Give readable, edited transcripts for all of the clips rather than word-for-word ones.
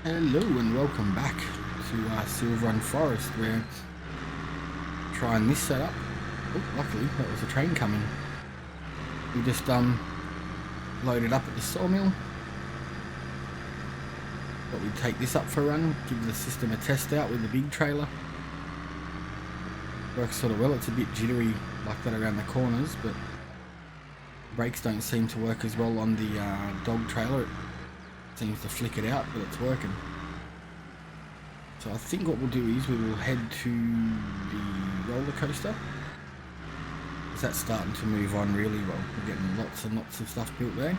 Hello and welcome back to Silverrun Forrest. We're trying this setup. Oh, luckily that was a train coming. We just loaded up at the sawmill. Thought we'd take this up for a run, give the system a test out with the big trailer. Works sort of well. It's a bit jittery like that around the corners, but brakes don't seem to work as well on the dog trailer. It seems to flick it out, but it's working. So I think what we'll do is we will head to the roller coaster, because that's starting to move on really well. We're getting lots and lots of stuff built there.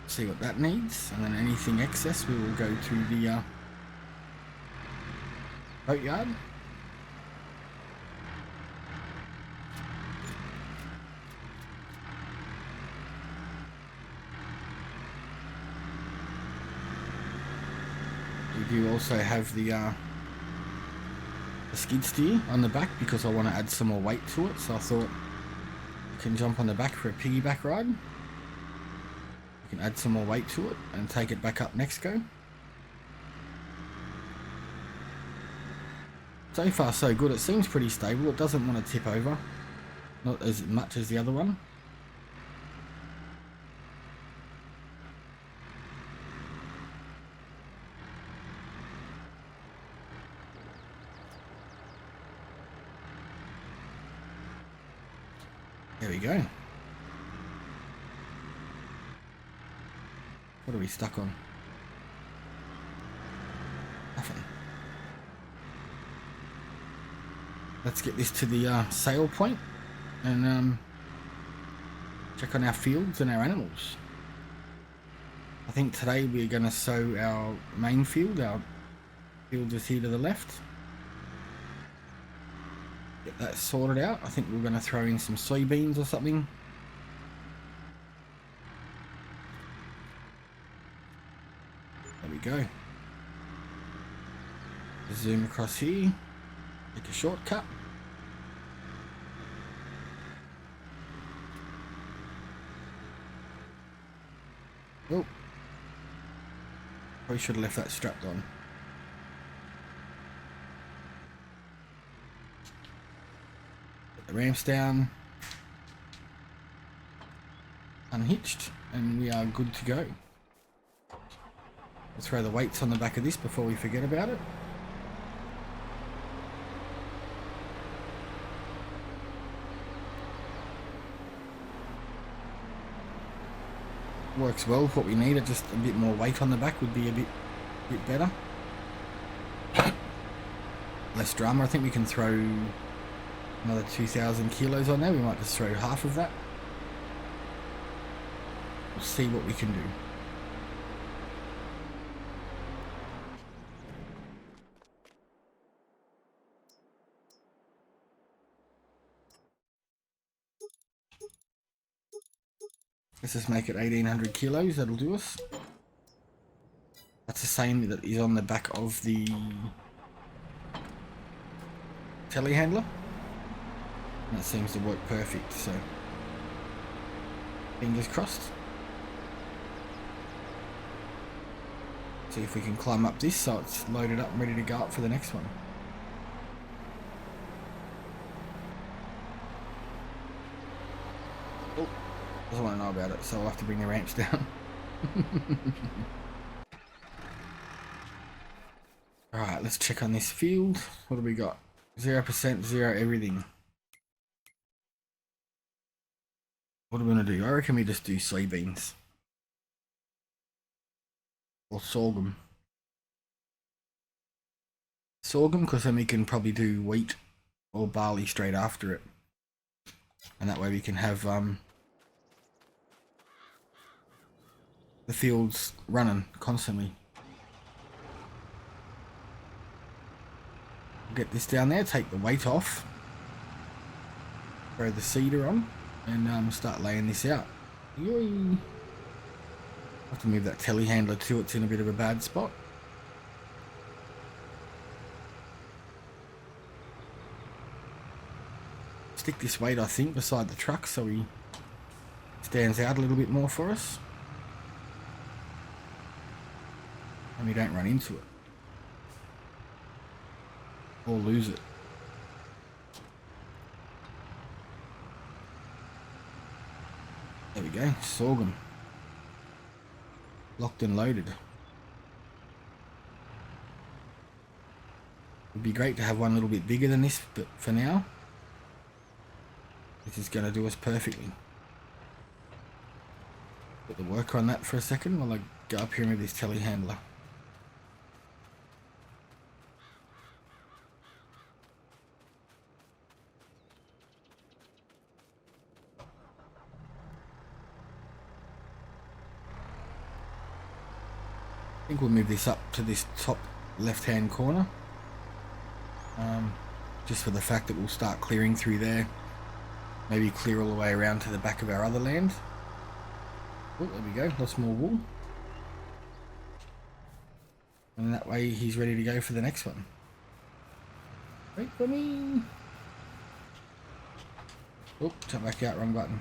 See what that needs, and then anything excess we will go to the boatyard. We do also have the skid steer on the back because I want to add some more weight to it, so I thought I can jump on the back for a piggyback ride. We can add some more weight to it and take it back up next go. So far so good. It seems pretty stable. It doesn't want to tip over, not as much as the other one. There we go. What are we stuck on? Nothing. Let's get this to the sail point and check on our fields and our animals. I think today we're going to sow our main field. Our field is here to the left. Get that sorted out. I think we're going to throw in some soybeans or something. There we go. Zoom across here. Take a shortcut. Oh. Probably should have left that strapped on. Put the ramps down. Unhitched. And we are good to go. Let's throw the weights on the back of this before we forget about it. Works well with what we need. Just a bit more weight on the back would be a bit better. Less drama. I think we can throw another 2,000 kilos on there. We might just throw half of that. We'll see what we can do. Let's just make it 1,800 kilos, that'll do us. That's the same that is on the back of the telehandler. And that seems to work perfect, so fingers crossed. See if we can climb up this so it's loaded up and ready to go up for the next one. Oh. Doesn't want to know about it, so I'll have to bring the ramps down. Alright, let's check on this field. What do we got? 0%, 0 everything. What are we going to do? I reckon we just do soybeans. Or sorghum. Sorghum, because then we can probably do wheat or barley straight after it. And that way we can have the fields running constantly. Get this down there, take the weight off, throw the seeder on, and start laying this out. Yay. Have to move that telehandler too, it's in a bit of a bad spot. Stick this weight, I think, beside the truck so he stands out a little bit more for us. and we don't run into it or lose it. There we go, sorghum. Locked and loaded. It'd be great to have one a little bit bigger than this, but for now, this is going to do us perfectly. Put the worker on that for a second while I go up here with this telehandler. I think we'll move this up to this top left-hand corner, just for the fact that we'll start clearing through there, maybe clear all the way around to the back of our other land. Oh, there we go, lots more wool, and that way he's ready to go for the next one. Wait for me. Oh, jump back out, wrong button.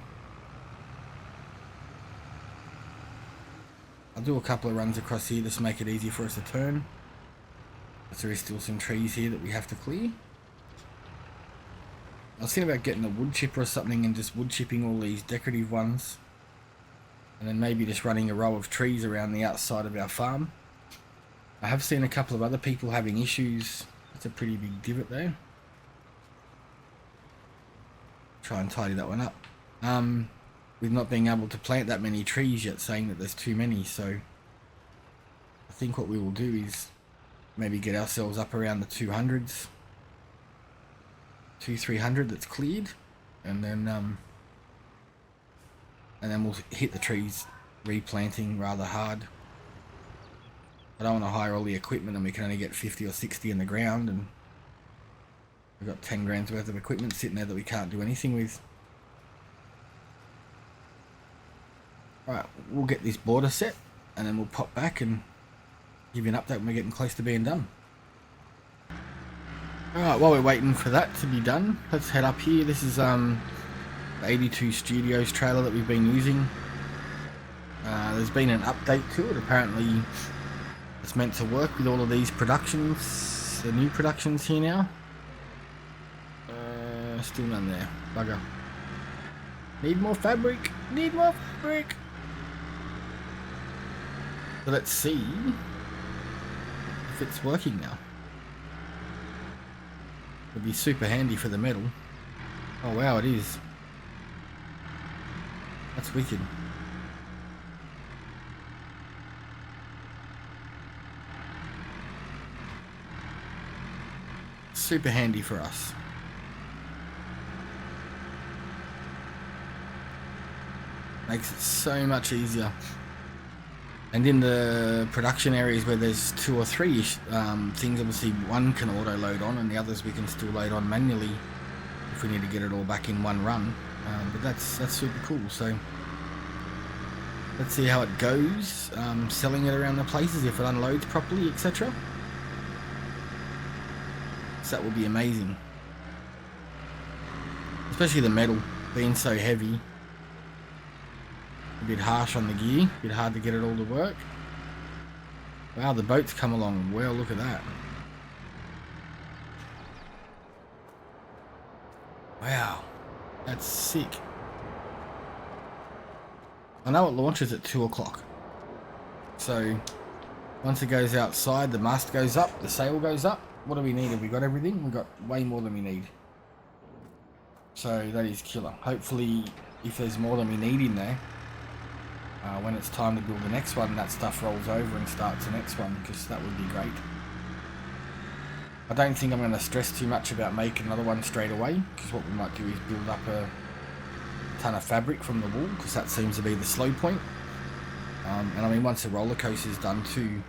I'll do a couple of runs across here just to make it easy for us to turn. But there is still some trees here that we have to clear. I was thinking about getting a wood chipper or something and just wood chipping all these decorative ones. And then maybe just running a row of trees around the outside of our farm. I have seen a couple of other people having issues. That's a pretty big divot though. Try and tidy that one up. With not being able to plant that many trees yet, saying that there's too many, so I think what we will do is maybe get ourselves up around the 200s, 300 that's cleared, and then we'll hit the trees replanting rather hard. I don't want to hire all the equipment and we can only get 50 or 60 in the ground, and we've got 10 grand's worth of equipment sitting there that we can't do anything with. Alright, we'll get this border set and then we'll pop back and give you an update when we're getting close to being done. Alright, while we're waiting for that to be done, let's head up here. This is the 82 Studios trailer that we've been using. There's been an update to it. Apparently it's meant to work with all of these productions, the new productions here now. Still none there, bugger. Need more fabric, need more fabric. So let's see if it's working now. It'd be super handy for the metal. Oh wow, it is. That's wicked. Super handy for us. Makes it so much easier. And in the production areas where there's 2 or 3 things, obviously one can auto load on and the others we can still load on manually if we need to get it all back in one run. But that's super cool. So let's see how it goes, selling it around the places, if it unloads properly, etc. So that will be amazing, especially the metal being so heavy. A bit harsh on the gear, a bit hard to get it all to work. Wow, the boat's come along well, look at that. Wow, that's sick. I know it launches at 2 o'clock. So once it goes outside, the mast goes up, the sail goes up. What do we need? Have we got everything? We've got way more than we need. So that is killer. Hopefully, if there's more than we need in there, when it's time to build the next one, that stuff rolls over and starts the next one, because that would be great. I don't think I'm going to stress too much about making another one straight away, because what we might do is build up a ton of fabric from the wool, because that seems to be the slow point. And I mean, once the roller coaster is done too,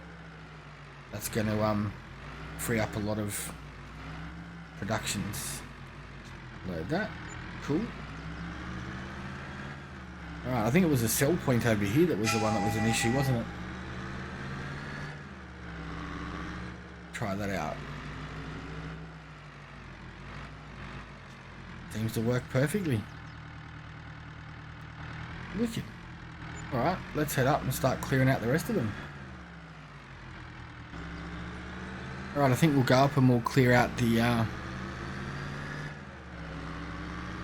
that's going to free up a lot of productions. Load that. Cool. Alright, I think it was a sell point over here that was the one that was an issue, wasn't it? Try that out. Seems to work perfectly. Wicked. Alright, let's head up and start clearing out the rest of them. Alright, I think we'll go up and we'll clear out the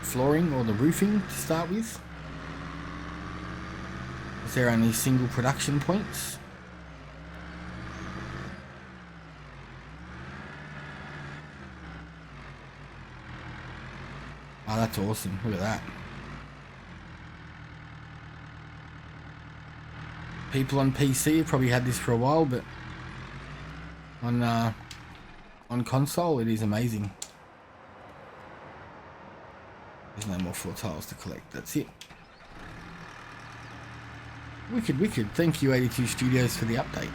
flooring or the roofing to start with. Is there only single production points? Oh, that's awesome. Look at that. People on PC have probably had this for a while, but on console it is amazing. There's no more floor tiles to collect. That's it. Wicked, wicked. Thank you, 82 Studios, for the update.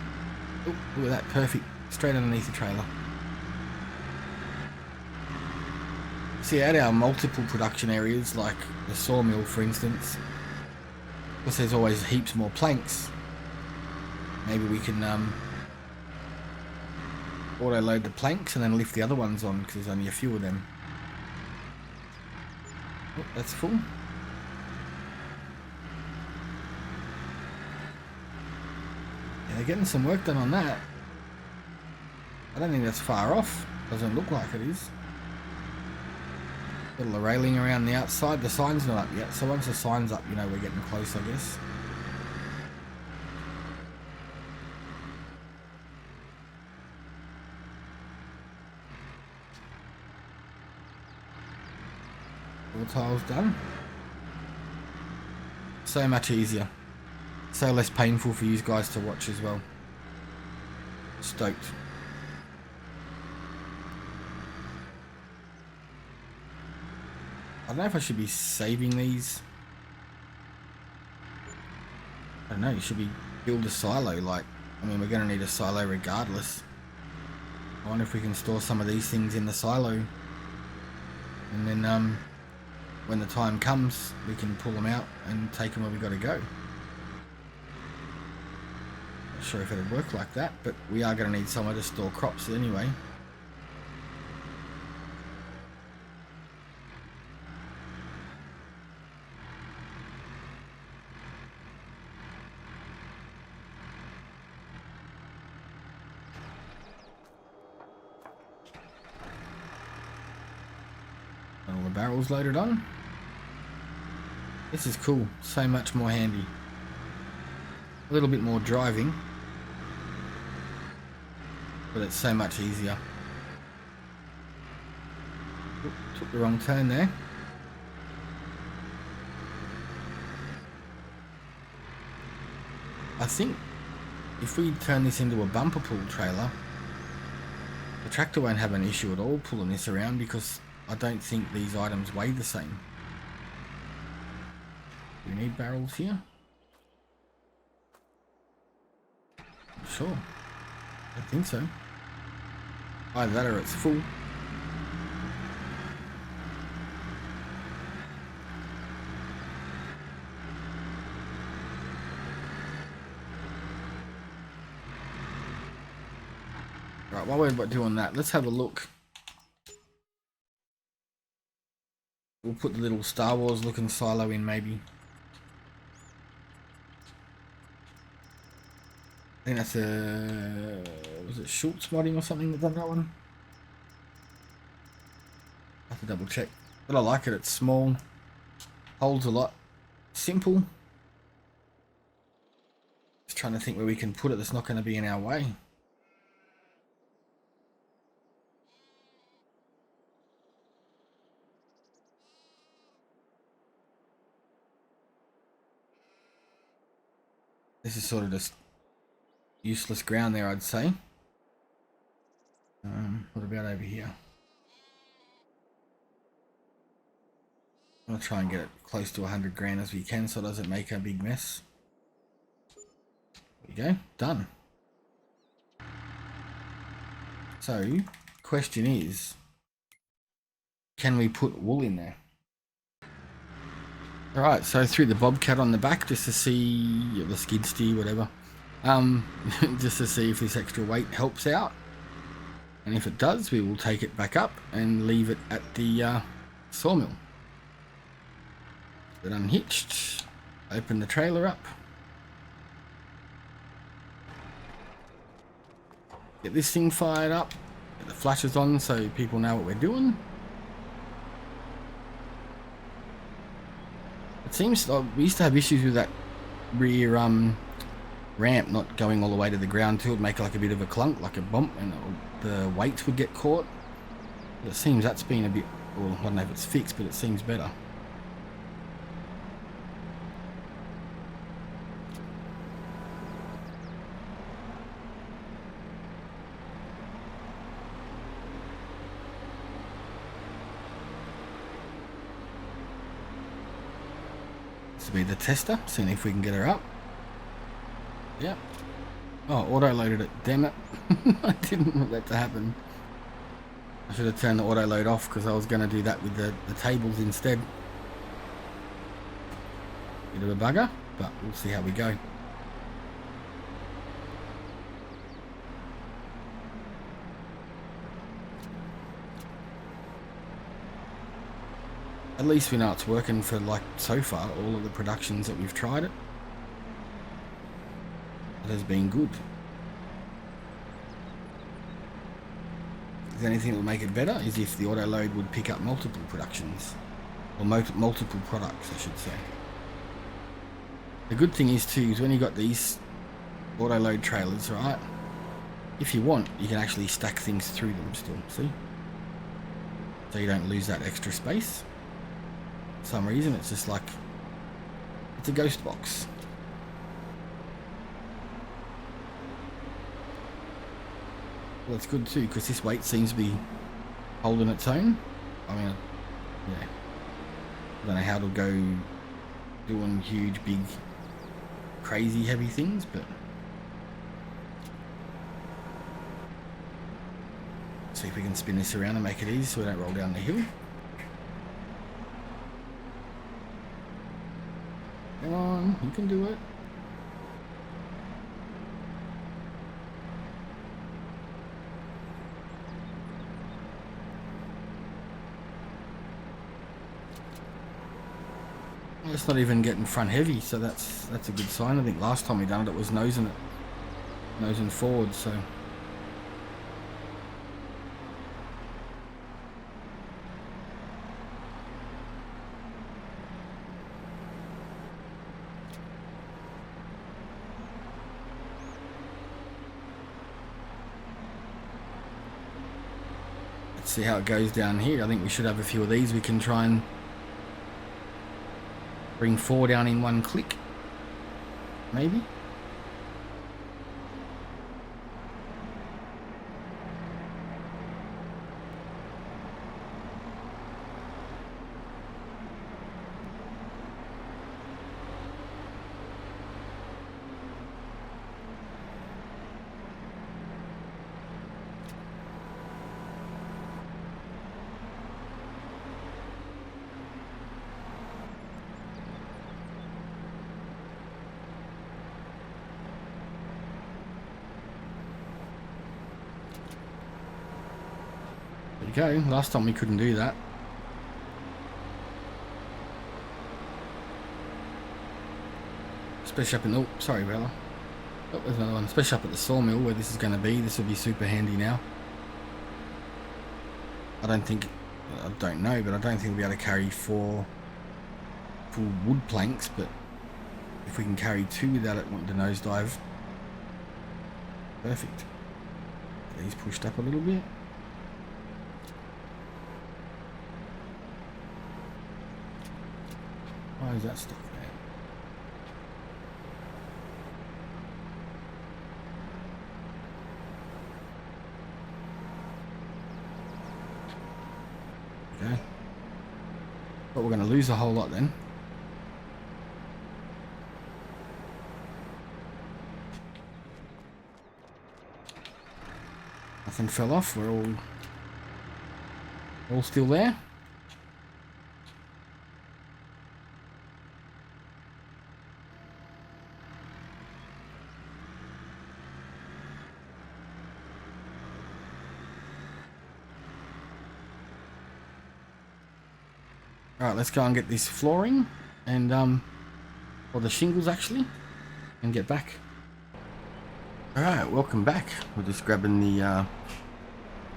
Oh, look at that. Perfect. Straight underneath the trailer. See, at our multiple production areas, like the sawmill, for instance, because there's always heaps more planks, maybe we can auto-load the planks and then lift the other ones on, because there's only a few of them. Oh, that's full. Yeah, they're getting some work done on that. I don't think that's far off. Doesn't look like it is. Little railing around the outside. The sign's not up yet, so once the sign's up, you know we're getting close, I guess. All tiles done. So much easier. So less painful for you guys to watch as well. Stoked. I don't know if I should be saving these. I don't know, you should be build a silo. Like, I mean, we're going to need a silo regardless. I wonder if we can store some of these things in the silo. And then when the time comes, we can pull them out and take them where we got to go. Not sure if it'd work like that, but we are going to need somewhere to store crops anyway. All the barrels loaded on. This is cool, so much more handy. A little bit more driving, but it's so much easier. Oop, took the wrong turn there. I think if we turn this into a bumper pull trailer, the tractor won't have an issue at all pulling this around, because I don't think these items weigh the same. Do we need barrels here? Sure. I think so. Either that or it's full. Right, while we're doing that, let's have a look. We'll put the little Star Wars looking silo in maybe. I think that's a... was it Schultz modding or something that done that one? I have to double check. But I like it, it's small. Holds a lot. Simple. Just trying to think where we can put it that's not going to be in our way. This is sort of just useless ground there, I'd say. What about over here? I'm gonna try and get it close to 100 grand as we can, so it doesn't make a big mess. There you go, done. So, question is, can we put wool in there? Alright, so threw the bobcat on the back just to see, or the skid steer, whatever. Just to see if this extra weight helps out. And if it does, we will take it back up and leave it at the sawmill. Get unhitched, open the trailer up. Get this thing fired up. Get the flashes on so people know what we're doing. It seems like we used to have issues with that rear ramp not going all the way to the ground too. It would make like a bit of a clunk, like a bump, and the weights would get caught. But it seems that's been a bit, well, I don't know if it's fixed, but it seems better. This will be the tester, seeing if we can get her up. Yep. Oh, auto loaded it. Damn it. I didn't want that to happen. I should have turned the auto load off because I was going to do that with the tables instead. Bit of a bugger, but we'll see how we go. At least we know it's working for, like, so far, all of the productions that we've tried it. It has been good. If anything that will make it better is if the auto load would pick up multiple productions. Or multiple products, I should say. The good thing is too, is when you got these auto load trailers, right? If you want, you can actually stack things through them still, see? So you don't lose that extra space. For some reason, it's just like, it's a ghost box. Well, it's good too, because this weight seems to be holding its own. I mean, yeah. I don't know how it'll go doing huge, big, crazy heavy things, but see if we can spin this around and make it easy so we don't roll down the hill. Come on, you can do it. It's not even getting front heavy, so that's a good sign. I think last time we done it, it was nosing forward. So let's see how it goes down here. I think we should have a few of these. We can try and bring 4 down in one click, maybe. There you go. Last time we couldn't do that. Especially up in the... sorry, Bella. Oh, there's another one. Especially up at the sawmill where this is going to be. This will be super handy now. I don't know, but I don't think we'll be able to carry 4 full wood planks, but if we can carry 2 without it wanting to nosedive, perfect. Get these pushed up a little bit. Why is that stuck there? Okay. But we're going to lose a whole lot then. Nothing fell off. We're all still there. Alright, let's go and get this flooring and or the shingles actually, and get back. Alright, welcome back. We're just grabbing the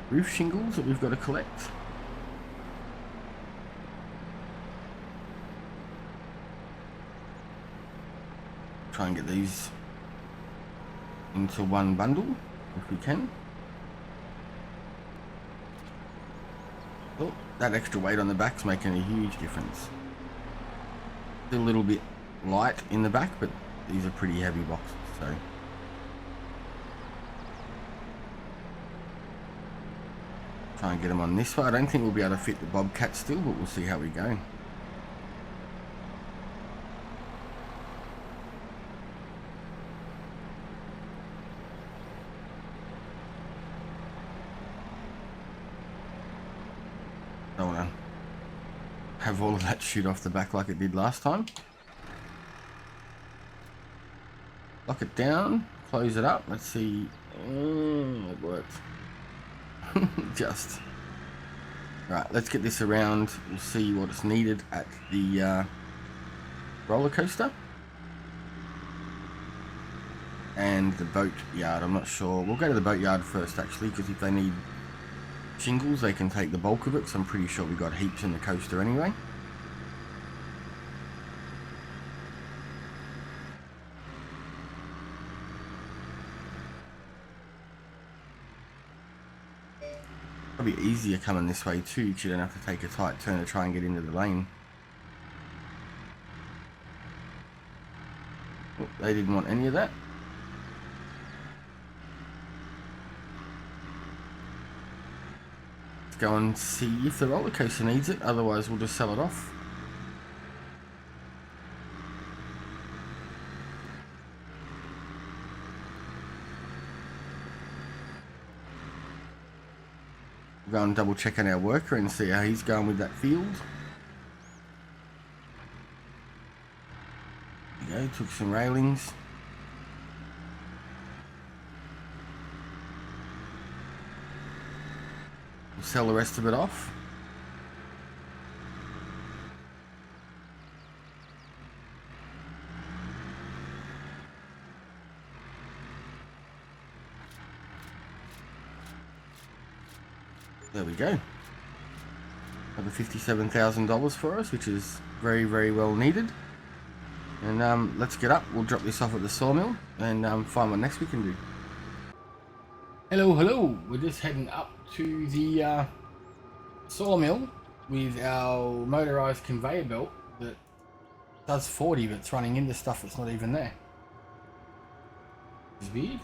roof shingles that we've got to collect. Try and get these into one bundle if we can. Oh, that extra weight on the back's making a huge difference. Still a little bit light in the back, but these are pretty heavy boxes, so try and get them on this way. I don't think we'll be able to fit the Bobcat still, but we'll see how we go. Don't want to have all of that shoot off the back like it did last time. Lock it down, close it up. Let's see. It worked. Just right. Let's get this around. We'll see what is needed at the roller coaster and the boat yard. I'm not sure. We'll go to the boat yard first, actually, because if they need shingles, they can take the bulk of it. So I'm pretty sure we got heaps in the coaster anyway. Probably easier coming this way too, because you don't have to take a tight turn to try and get into the lane. Oh, they didn't want any of that. Let's go and see if the roller coaster needs it, otherwise we'll just sell it off. Go and double check on our worker and see how he's going with that field. There you go, took some railings. We'll sell the rest of it off. There we go. Another $57,000 for us, which is very, very well needed. And let's get up. We'll drop this off at the sawmill and find what next we can do. Hello, hello. We're just heading up to the sawmill with our motorized conveyor belt that does 40, but it's running into stuff that's not even there. It's weird.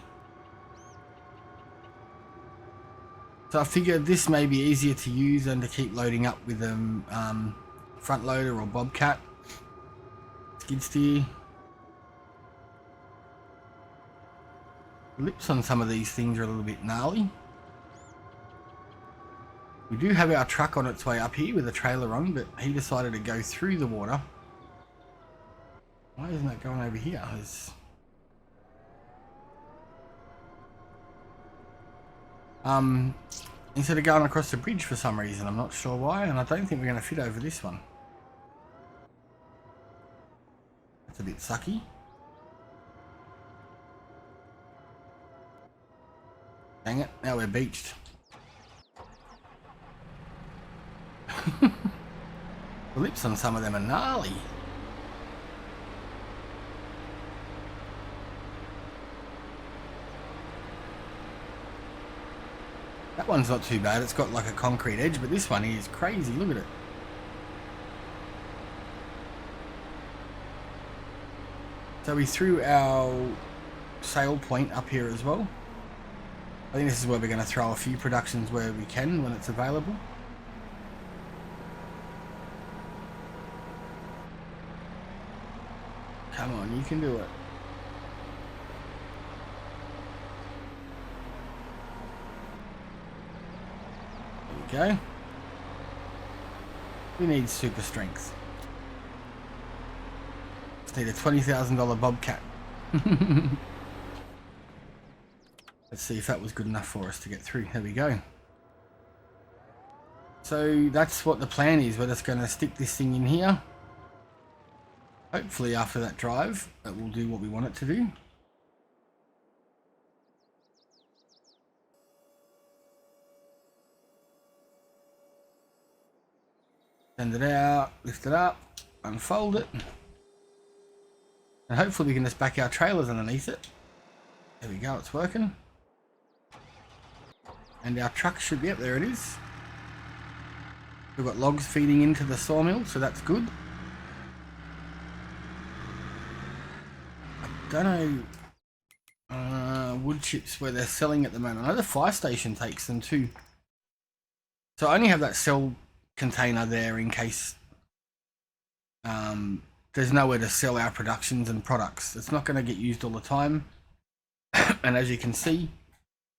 So I figured this may be easier to use than to keep loading up with a front loader or Bobcat. Skid steer. The lips on some of these things are a little bit gnarly. We do have our truck on its way up here with a trailer on, but he decided to go through the water. Why isn't it going over here? Instead of going across the bridge for some reason. I'm not sure why, and I don't think we're going to fit over this one. That's a bit sucky. Dang it, now we're beached. The lips on some of them are gnarly. That one's not too bad, it's got like a concrete edge, but this one is crazy, look at it. So we threw our sail point up here as well. I think this is where we're going to throw a few productions where we can when it's available. Come on, you can do it. There we go. We need super strength. Just need a $20,000 Bobcat. Let's see if that was good enough for us to get through. There we go. So that's what the plan is. We're just going to stick this thing in here. Hopefully after that drive, it will do what we want it to do. Send it out, lift it up, unfold it. And hopefully we can just back our trailers underneath it. There we go, it's working. And our truck should be up, there it is. We've got logs feeding into the sawmill, so that's good. I don't know wood chips where they're selling at the moment. I know the fire station takes them too. So I only have that cell container there in case there's nowhere to sell our productions and products. It's not going to get used all the time. And as you can see,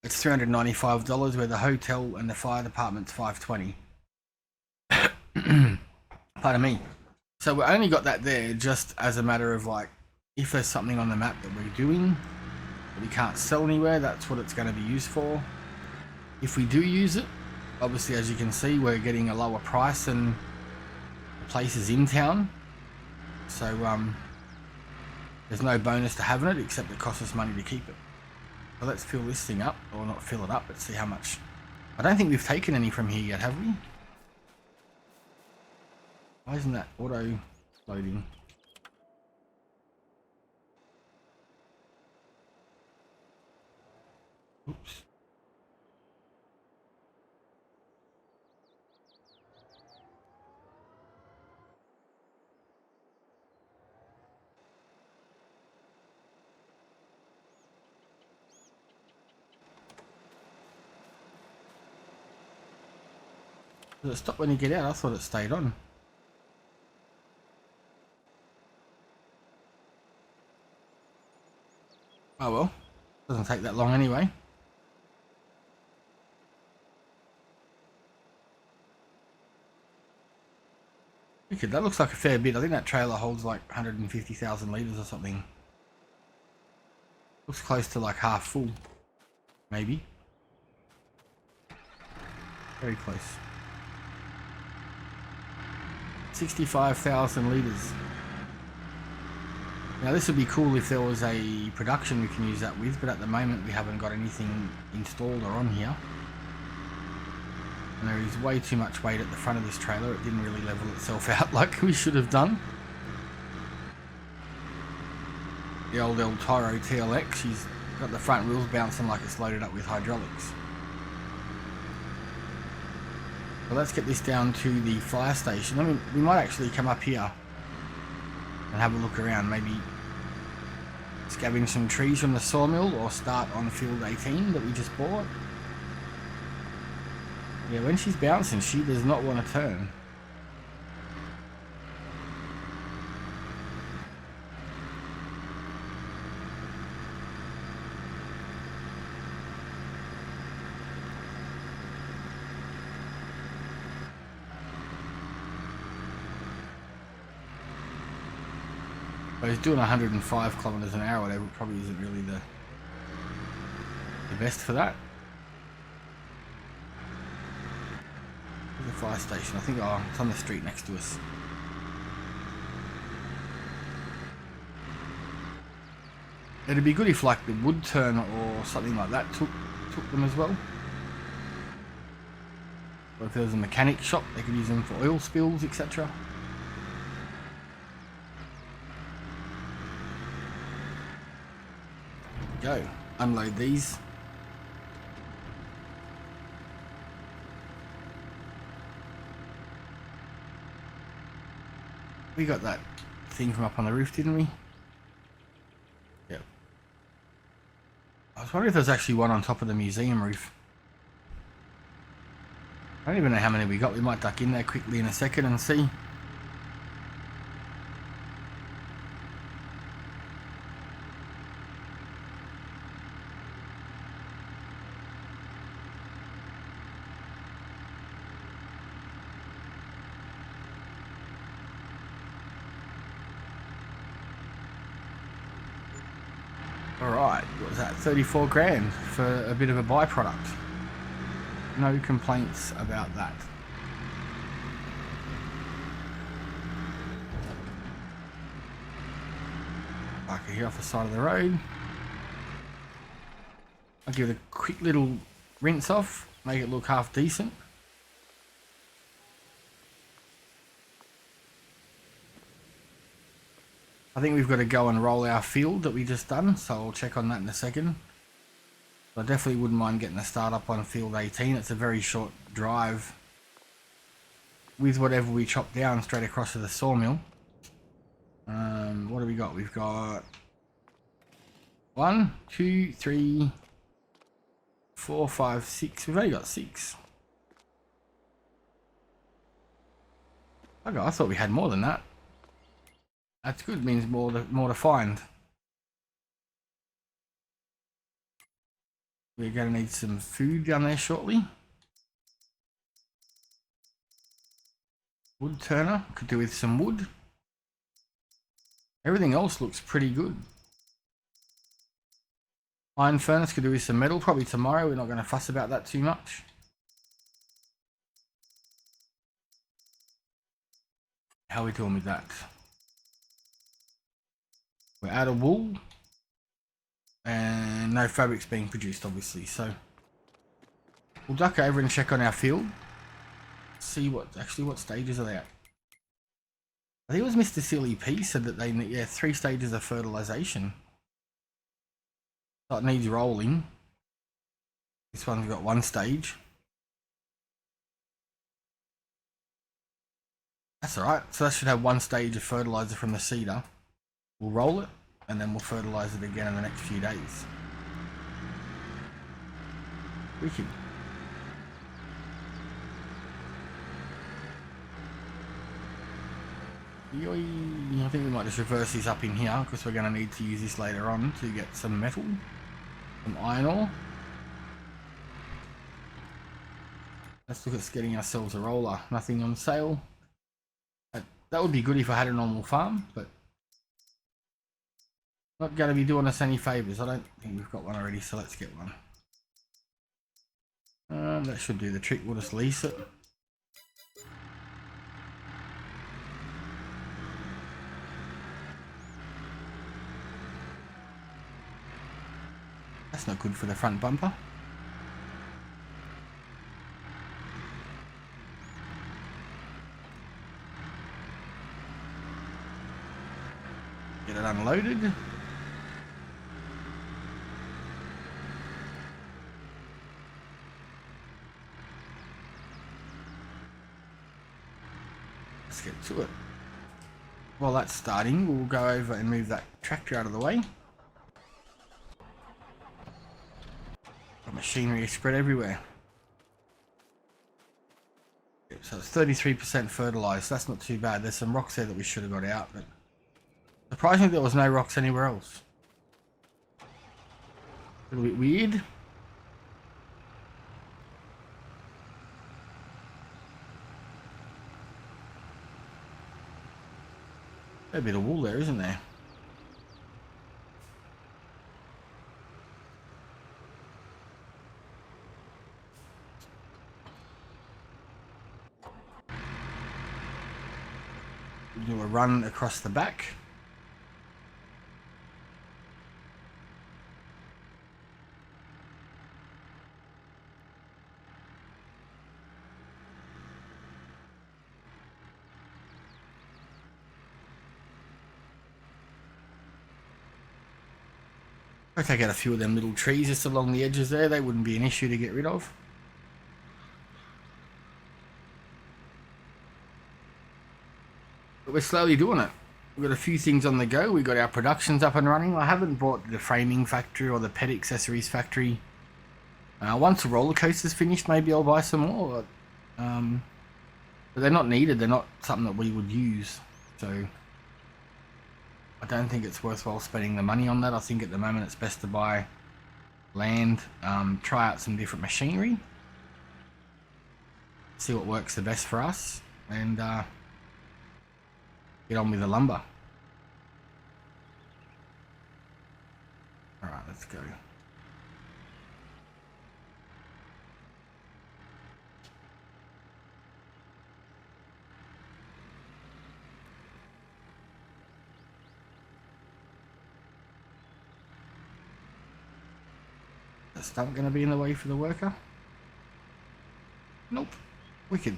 it's $395 where the hotel and the fire department's $520. Pardon me. So we only got that there just as a matter of like, if there's something on the map that we're doing that we can't sell anywhere, that's what it's going to be used for. If we do use it, obviously as you can see, we're getting a lower price than the places in town. So there's no bonus to having it except it costs us money to keep it. So let's fill this thing up, or not fill it up, let's see how much. I don't think we've taken any from here yet, have we? Why isn't that auto loading? Oops. Does it stop when you get out? I thought it stayed on. Oh well, doesn't take that long anyway. Wicked, that looks like a fair bit. I think that trailer holds like 150,000 litres or something. Looks close to like half full, maybe. Very close. 65,000 litres. Now this would be cool if there was a production we can use that with, but at the moment we haven't got anything installed or on here. And there is way too much weight at the front of this trailer. It didn't really level itself out like we should have done. The old El Toro TLX, she's got the front wheels bouncing like it's loaded up with hydraulics. Well, let's get this down to the fire station. I mean, we might actually come up here and have a look around, maybe scavenge some trees from the sawmill or start on field 18 that we just bought. Yeah, when she's bouncing, she does not want to turn. But he's doing 105 kilometers an hour, whatever, probably isn't really the best for that. There's a fire station. I think it's on the street next to us. It'd be good if like the wood turn or something like that took them as well. Or if there was a mechanic shop, they could use them for oil spills, etc. Go, unload these. We got that thing from up on the roof, didn't we? Yep. I was wondering if there's actually one on top of the museum roof. I don't even know how many we got. We might duck in there quickly in a second and see. Alright, what was that? 34 grand for a bit of a byproduct. No complaints about that. Park it here off the side of the road. I'll give it a quick little rinse off, make it look half decent. I think we've got to go and roll our field that we just done, so I'll check on that in a second. I definitely wouldn't mind getting a start up on field 18. It's a very short drive with whatever we chop down straight across to the sawmill. What do we got? We've got 1, 2, 3, 4, 5, 6. We've only got 6. Okay, I thought we had more than that. That's good. Means more to find. We're going to need some food down there shortly. Wood turner could do with some wood. Everything else looks pretty good. Iron furnace could do with some metal. Probably tomorrow. We're not going to fuss about that too much. How are we doing with that? We're out of wool. And no fabric's being produced, obviously. So we'll duck over and check on our field. See what stages are they at. I think it was Mr. Silly P said that they need 3 stages of fertilization. So it needs rolling. This one's got 1 stage. That's alright. So that should have 1 stage of fertilizer from the seeder. We'll roll it and then we'll fertilize it again in the next few days. Wicked. I think we might just reverse this up in here because we're going to need to use this later on to get some metal, some iron ore. Let's look at getting ourselves a roller. Nothing on sale. That would be good if I had a normal farm, but not going to be doing us any favours. I don't think we've got one already, so let's get one. That should do the trick. We'll just lease it. That's not good for the front bumper. Get it unloaded. Let's get to it. While that's starting, we'll go over and move that tractor out of the way. Machinery is spread everywhere. So it's 33% fertilized. That's not too bad. There's some rocks there that we should have got out, but surprisingly there was no rocks anywhere else. A little bit weird. A bit of wool there, isn't there? Do a run across the back. I'll take out a few of them little trees just along the edges there. They wouldn't be an issue to get rid of. But we're slowly doing it. We've got a few things on the go. We've got our productions up and running. I haven't bought the framing factory or the pet accessories factory. Once the roller coaster's finished, maybe I'll buy some more. But they're not needed. They're not something that we would use. So I don't think it's worthwhile spending the money on that. I think at the moment it's best to buy land, try out some different machinery, see what works the best for us, and get on with the lumber. Alright, let's go. Is the stump going to be in the way for the worker? Nope. Wicked.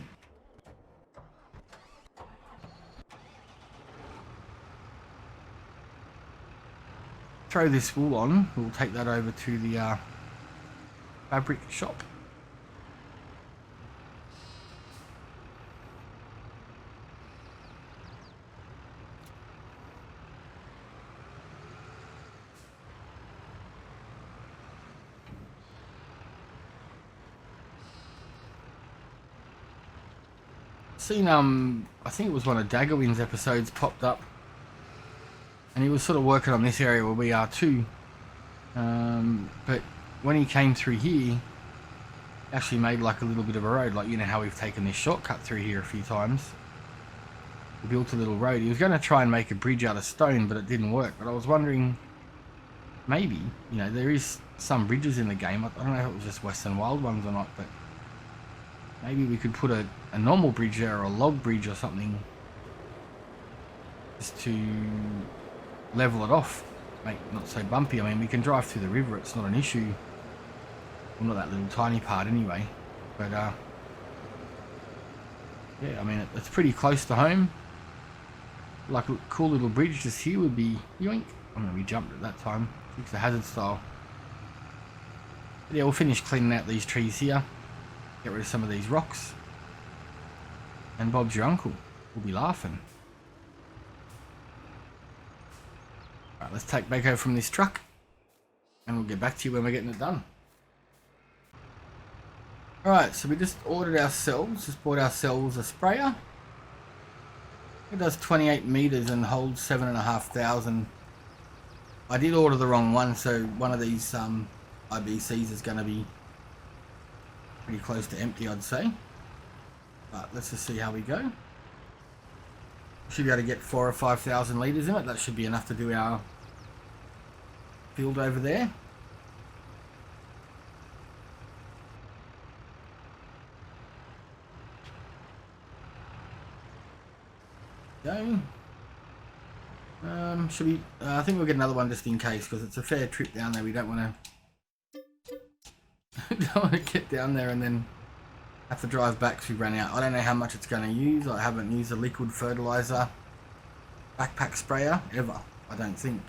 throw this wool on, we'll take that over to the fabric shop. Seen I think it was one of Daggerwind's episodes popped up, and he was sort of working on this area where we are too, but when he came through here, he actually made like a little bit of a road, like you know how we've taken this shortcut through here a few times. He built a little road. He was going to try and make a bridge out of stone, but it didn't work. But I was wondering, maybe, you know, there is some bridges in the game. I don't know if it was just Western Wild ones or not, but maybe we could put a normal bridge there, or a log bridge or something, just to level it off, make it not so bumpy. I mean, we can drive through the river, it's not an issue. Well, not that little tiny part anyway, but yeah, I mean, it's pretty close to home. Like a cool little bridge just here would be yoink. I mean, we jumped at that time. It's a hazard style. But yeah, we'll finish cleaning out these trees here, get rid of some of these rocks, and Bob's your uncle. We'll be laughing. Alright, let's take Bako from this truck, and we'll get back to you when we're getting it done. Alright, so we just ordered ourselves, just bought ourselves a sprayer. It does 28 meters and holds 7,500. I did order the wrong one, so one of these IBCs is going to be pretty close to empty, I'd say. But let's just see how we go. Should be able to get 4,000 or 5,000 litres in it. That should be enough to do our field over there. Go. Should we? I think we'll get another one just in case, because it's a fair trip down there. We don't want to get down there and then have to drive back because we ran out. I don't know how much it's going to use. I haven't used a liquid fertilizer backpack sprayer ever, I don't think.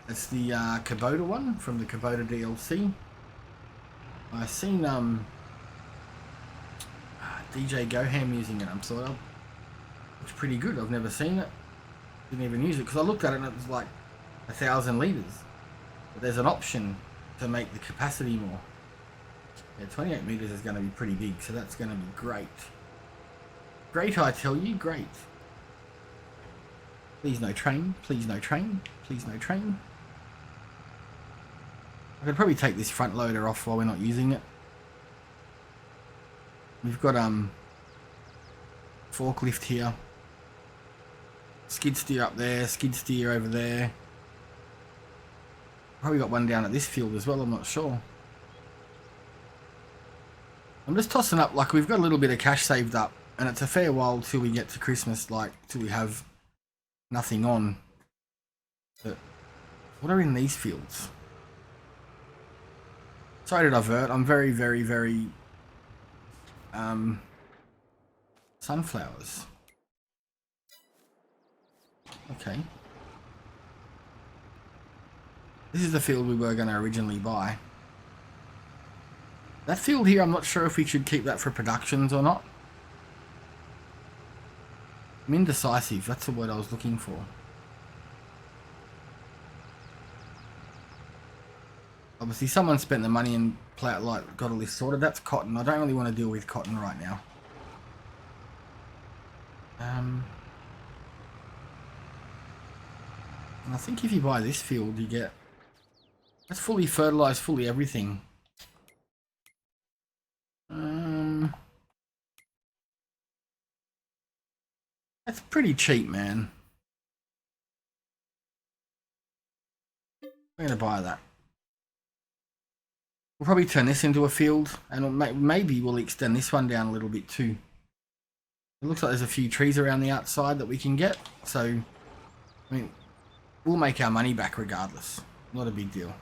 It's the Kubota one from the Kubota DLC. I've seen DJ Goham using it, I'm sort of. It's pretty good. I've never seen it. Didn't even use it because I looked at it and it was like 1,000 litres. But there's an option to make the capacity more. Yeah, 28 meters is going to be pretty big, so that's going to be great. Great, I tell you, great. Please no train, please no train, please no train. I could probably take this front loader off while we're not using it. We've got forklift here. Skid steer up there, skid steer over there. Probably got one down at this field as well, I'm not sure. I'm just tossing up, like we've got a little bit of cash saved up, and it's a fair while till we get to Christmas, like till we have nothing on. But what are in these fields? Sorry to divert, I'm very sunflowers. Okay. This is the field we were going to originally buy. That field here, I'm not sure if we should keep that for productions or not. I'm indecisive, that's the word I was looking for. Obviously someone spent the money and got all this sorted. That's cotton. I don't really want to deal with cotton right now. And I think if you buy this field, you get... That's fully fertilized, fully everything. That's pretty cheap, man. I'm gonna buy that. We'll probably turn this into a field, and maybe we'll extend this one down a little bit too. It looks like there's a few trees around the outside that we can get, so I mean, we'll make our money back regardless. Not a big deal.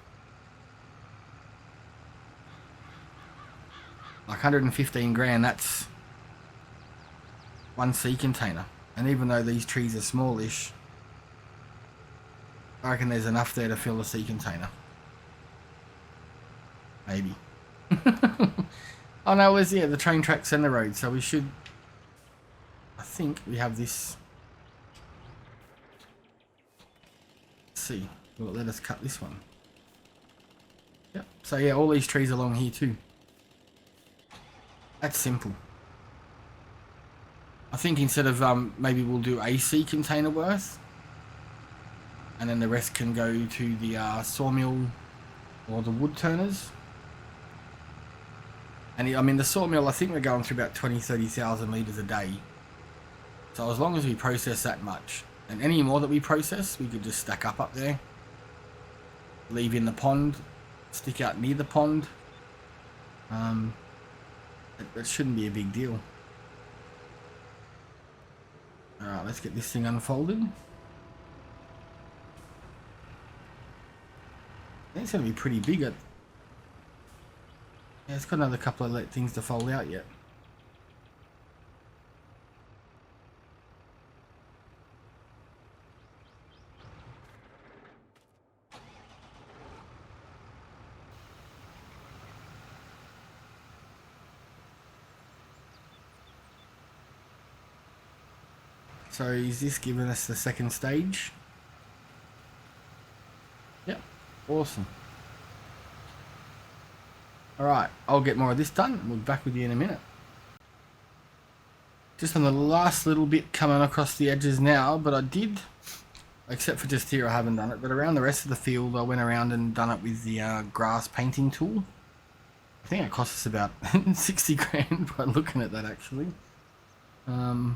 Like 115 grand, that's one sea container. And even though these trees are smallish, I reckon there's enough there to fill the sea container. Maybe. Oh no, it's, yeah, the train tracks and the road, so we should... I think we have this... Let's see, will it let us cut this one? Yep, so yeah, all these trees along here too. That's simple. I think instead of, maybe we'll do a sea container worth, and then the rest can go to the sawmill or the wood turners. And I mean, the sawmill, I think we're going through about 20-30,000 litres a day. So as long as we process that much, and any more that we process, we could just stack up there. Leave in the pond, stick out near the pond. It shouldn't be a big deal. Alright, let's get this thing unfolded. I think it's going to be pretty big. Yeah, it's got another couple of things to fold out yet. So is this giving us the second stage? Yep, awesome. Alright, I'll get more of this done. We'll be back with you in a minute. Just on the last little bit coming across the edges now, but I did, except for just here I haven't done it, but around the rest of the field I went around and done it with the grass painting tool. I think it cost us about 60 grand by looking at that actually. There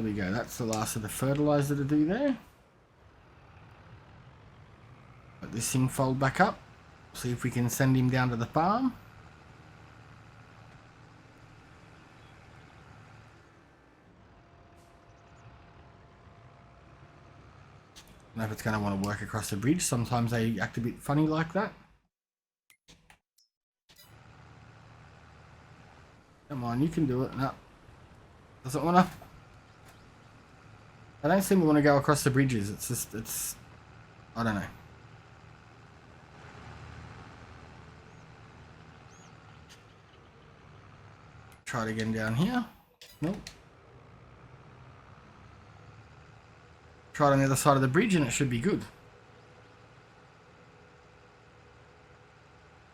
we go, that's the last of the fertilizer to do there. Let this thing fold back up. See if we can send him down to the farm. I don't know if it's going to want to work across the bridge. Sometimes they act a bit funny like that. Come on, you can do it. No. Doesn't want to. I don't seem to want to go across the bridges. It's just, it's... I don't know. Try it again down here. Nope. Try it on the other side of the bridge and it should be good.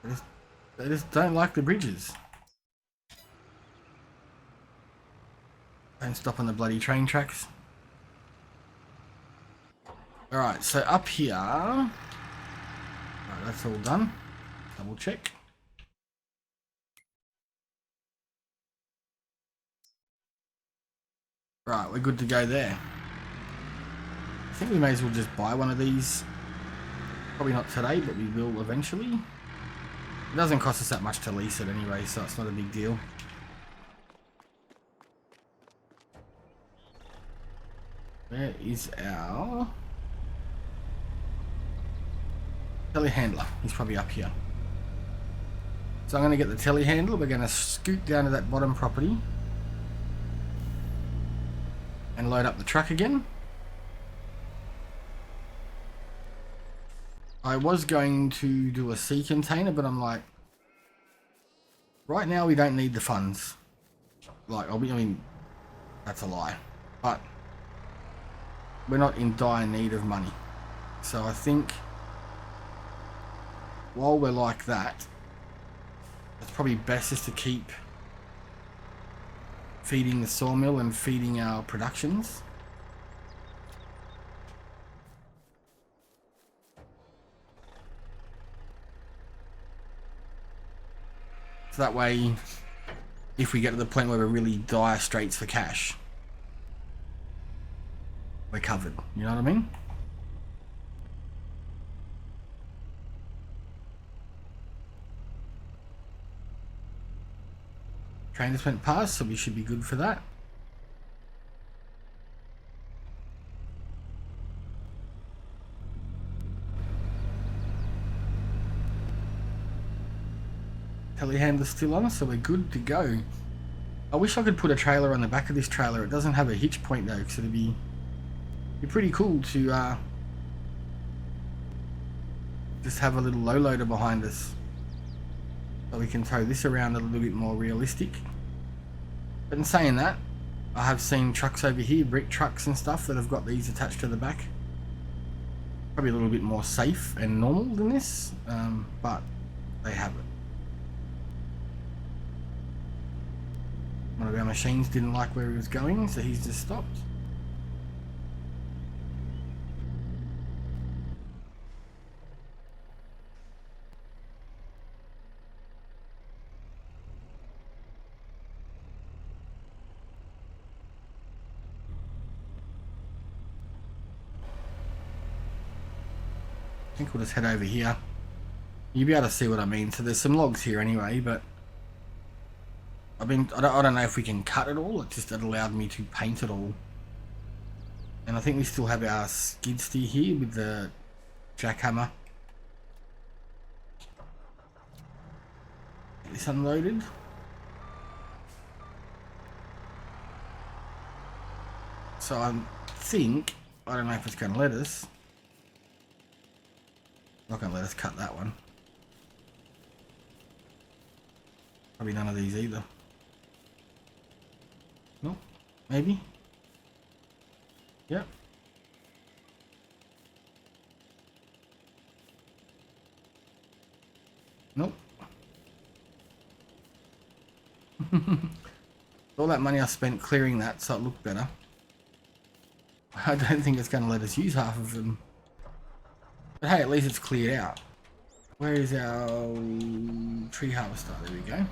They just don't like the bridges. Don't stop on the bloody train tracks. Alright, so up here... Right, that's all done. Double check. Right, we're good to go there. I think we may as well just buy one of these. Probably not today, but we will eventually. It doesn't cost us that much to lease it anyway, so it's not a big deal. Where is our telehandler? He's probably up here. So I'm going to get the telehandler. We're going to scoot down to that bottom property and load up the truck again. I was going to do a sea container, but I'm like, right now we don't need the funds. Like, I mean, that's a lie. But we're not in dire need of money. So I think while we're like that, it's probably best just to keep feeding the sawmill and feeding our productions. So that way, if we get to the point where we're really dire straits for cash, we're covered. You know what I mean? Train just went past, so we should be good for that. Telehandler's still on, so we're good to go. I wish I could put a trailer on the back of this trailer. It doesn't have a hitch point though, because it'd be be pretty cool to just have a little low loader behind us, so we can throw this around a little bit more realistic. But in saying that, I have seen trucks over here, brick trucks and stuff, that have got these attached to the back. Probably a little bit more safe and normal than this, but they have it. One of our machines didn't like where he was going, so he's just stopped. I think we'll just head over here. You'll be able to see what I mean. So there's some logs here anyway, but I don't know if we can cut it all. It allowed me to paint it all. And I think we still have our skid steer here with the jackhammer. Get this unloaded. So I don't know if it's going to let us. Not going to let us cut that one. Probably none of these either. No, maybe. Yep. Nope. All that money I spent clearing that so it looked better. I don't think it's going to let us use half of them. But hey, at least it's cleared out. Where is our tree harvester? There we go.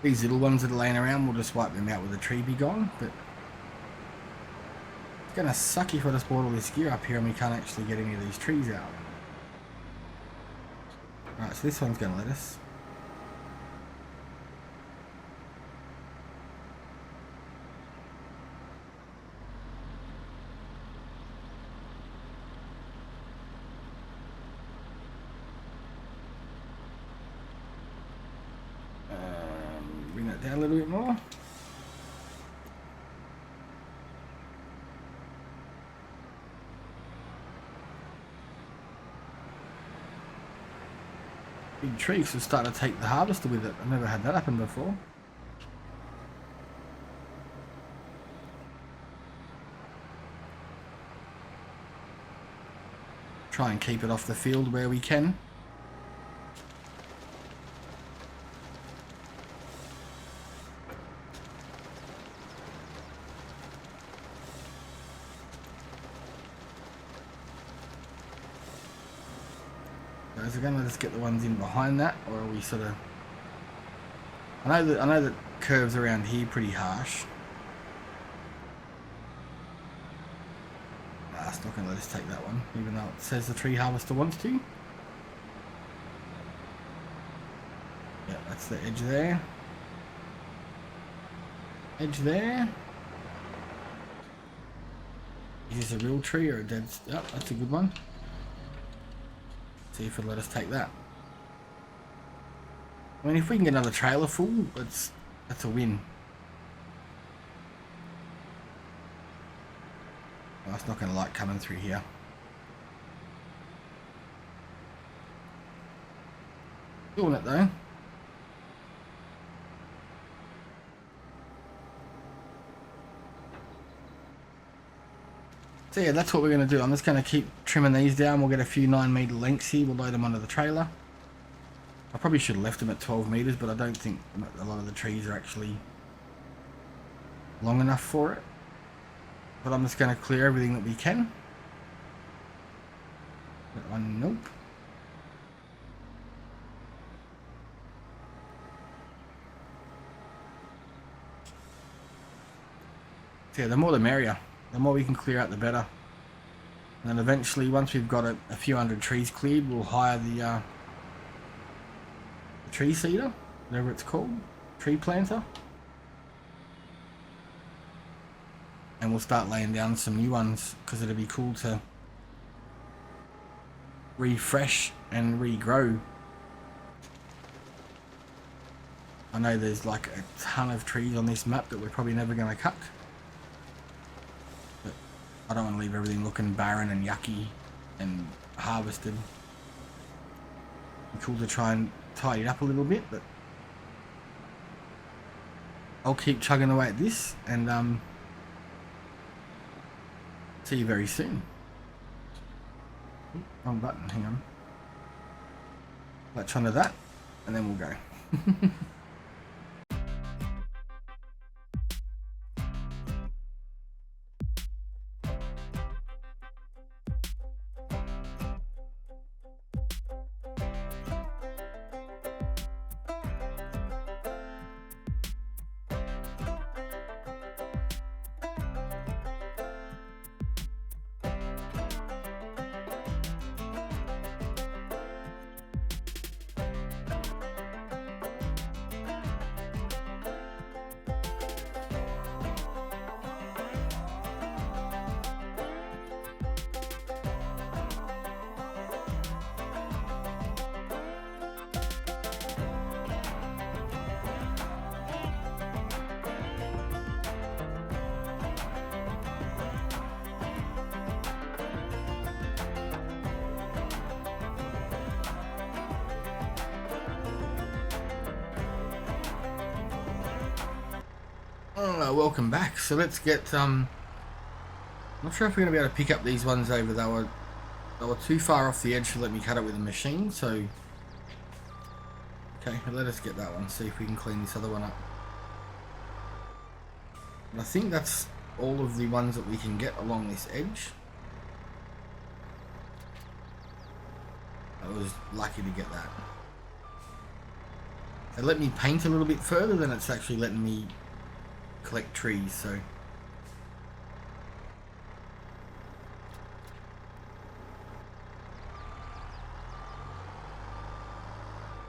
These little ones that are laying around, we'll just wipe them out with a tree be gone. But it's going to suck if I just brought all this gear up here and we can't actually get any of these trees out. Alright, so this one's going to let us. Bring that down a little bit more. Big trees will start to take the harvester with it. I've never had that happen before. Try and keep it off the field where we can. Is it going to let us get the ones in behind that, or are we sort of? I know that curves around here pretty harsh. Nah, it's not going to let us take that one, even though it says the tree harvester wants to. Yeah, that's the edge there. Edge there. Is this a real tree or a dead? Oh, that's a good one. See if it'll let us take that. I mean, if we can get another trailer full, that's a win. Oh, it's not going to like coming through here. Doing it though. So yeah, that's what we're going to do. I'm just going to keep trimming these down. We'll get a few 9-meter lengths here. We'll load them onto the trailer. I probably should have left them at 12 meters, but I don't think a lot of the trees are actually long enough for it. But I'm just going to clear everything that we can. That one, nope. So yeah, the more the merrier. The more we can clear out, the better. And then eventually, once we've got a few hundred trees cleared, we'll hire the tree seeder, whatever it's called, tree planter. And we'll start laying down some new ones, because it'll be cool to refresh and regrow I know there's like a ton of trees on this map that we're probably never going to cut. But I don't want to leave everything looking barren and yucky and harvested. It'd be cool to try and tidy it up a little bit, but I'll keep chugging away at this and see you very soon. Wrong button, hang on. Latch onto that and then we'll go. Welcome back. So let's get I'm not sure if we're going to be able to pick up these ones over. They were too far off the edge to let me cut it with a machine, so okay, let us get that one, see if we can clean this other one up. And I think that's all of the ones that we can get along this edge. I was lucky to get that. They let me paint a little bit further than it's actually letting me collect trees, so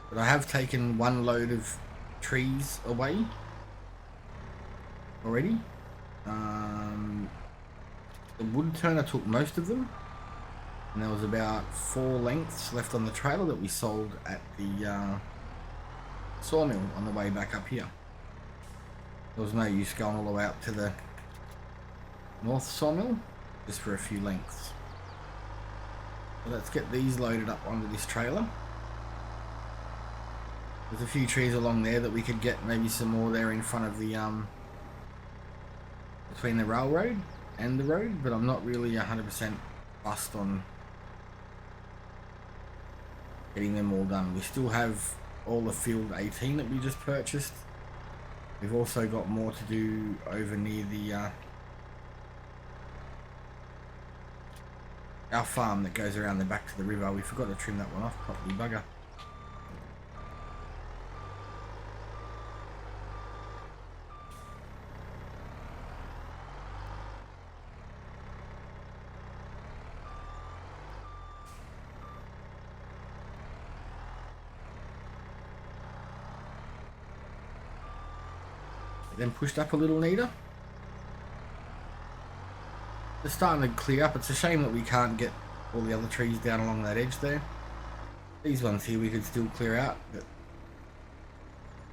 but I have taken one load of trees away already. The wood turner took most of them, and there was about 4 lengths left on the trailer that we sold at the sawmill on the way back up here. There was no use going all the way up to the north sawmill just for a few lengths. So let's get these loaded up onto this trailer. There's a few trees along there that we could get, maybe some more there in front of the between the railroad and the road, but I'm not really 100% fussed on getting them all done. We still have all the field 18 that we just purchased. We've also got more to do over near the our farm that goes around the back to the river. We forgot to trim that one off properly, bugger. Then pushed up a little neater. They're starting to clear up. It's a shame that we can't get all the other trees down along that edge there. These ones here we could still clear out, but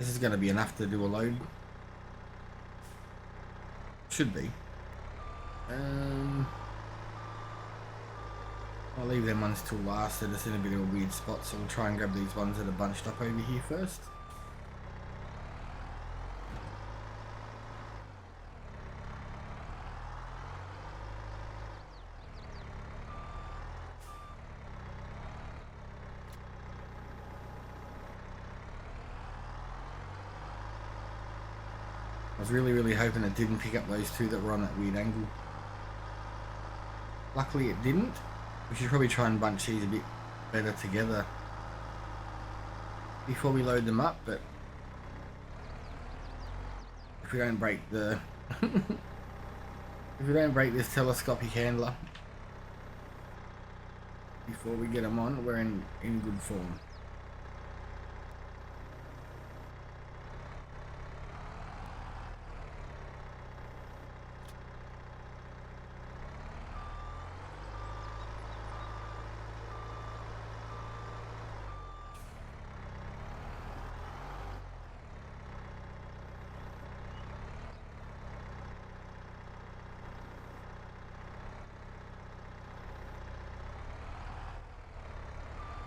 this is going to be enough to do a load. Should be. I'll leave them ones till last. They're just in a bit of a weird spot, so we'll try and grab these ones that are bunched up over here first. I was really hoping it didn't pick up those two that were on that weird angle. Luckily it didn't. We should probably try and bunch these a bit better together before we load them up, but if we don't break the if we don't break this telescopic handler before we get them on, we're in good form.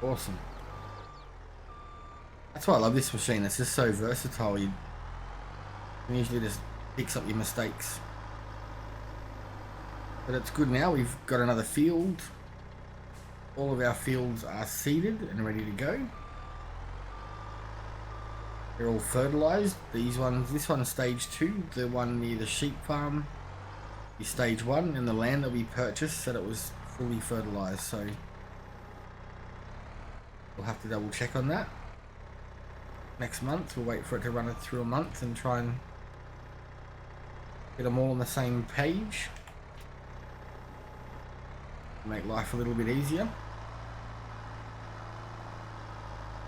Awesome. That's why I love this machine. It's just so versatile. You can usually just fix up your mistakes. But it's good now. We've got another field. All of our fields are seeded and ready to go. They're all fertilized. These ones, this one's stage 2. The one near the sheep farm is stage 1, and the land that we purchased said it was fully fertilized. So we'll have to double check on that. Next month, we'll wait for it to run it through a month and try and get them all on the same page. Make life a little bit easier.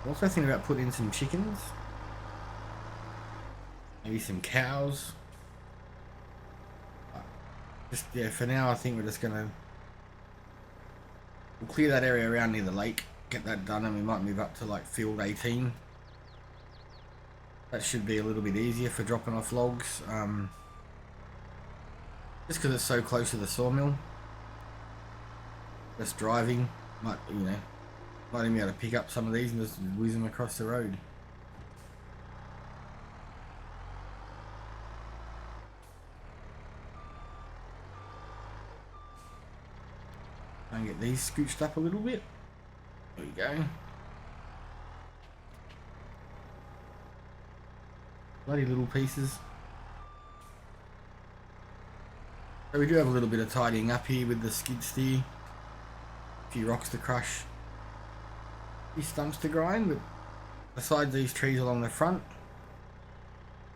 I'm also thinking about putting in some chickens. Maybe some cows. Just, yeah, for now I think we're just gonna... We'll clear that area around near the lake, get that done, and we might move up to like field 18. That should be a little bit easier for dropping off logs. Just because it's so close to the sawmill. Just driving, might even be able to pick up some of these and just whiz them across the road. Try and get these scooched up a little bit. There we go. Bloody little pieces. So we do have a little bit of tidying up here with the skid steer. A few rocks to crush. A few stumps to grind, but besides these trees along the front,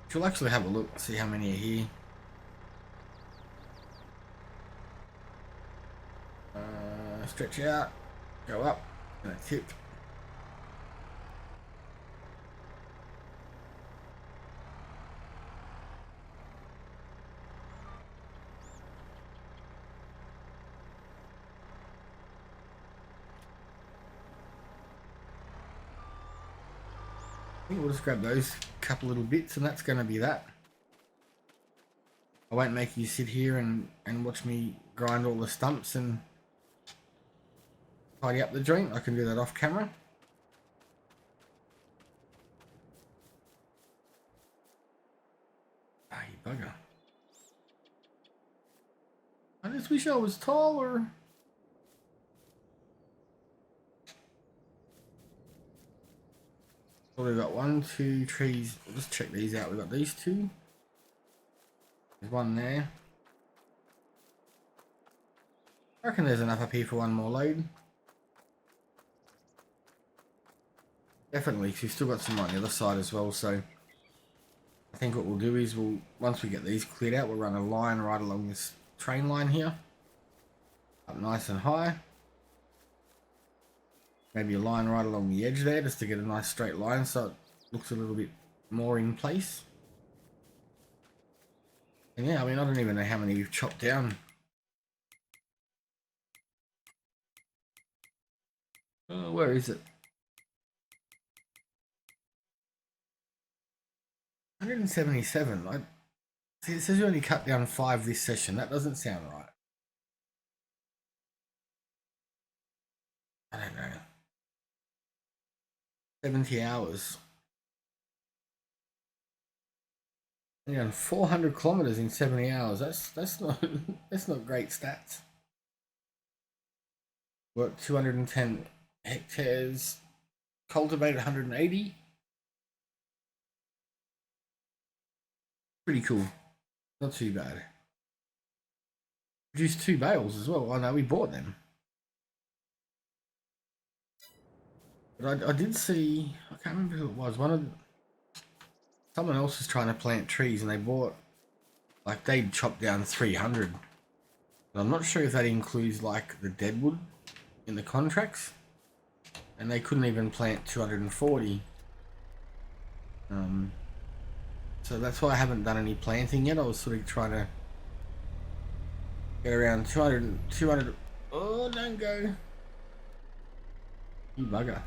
which we'll actually have a look, see how many are here. Stretch out, go up, and a tip. I think we'll just grab those couple little bits, and that's going to be that. I won't make you sit here and watch me grind all the stumps and tidy up the joint. I can do that off camera. Ah, you bugger. I just wish I was taller. So we've got 1, 2 trees. We'll just check these out. We've got these 2. There's one there. I reckon there's enough up here for one more load. Definitely, because we've still got some on the other side as well, so I think what we'll do is once we get these cleared out, we'll run a line right along this train line here. Up nice and high. Maybe a line right along the edge there, just to get a nice straight line so it looks a little bit more in place. And yeah, I mean, I don't even know how many we've chopped down. Where is it? 177. See, it says you only cut down 5 this session. That doesn't sound right. I don't know. 70 hours. Yeah, 400 kilometers in 70 hours. That's not that's not great stats. Work 210 hectares. Cultivate 180. Pretty cool. Not too bad. Produced 2 bales as well. I know we bought them. But I did see, I can't remember who it was. Someone else was trying to plant trees and they bought, like, they'd chopped down 300. And I'm not sure if that includes like the deadwood in the contracts. And they couldn't even plant 240. So that's why I haven't done any planting yet. I was sort of trying to get around 200. Oh, don't go. You bugger.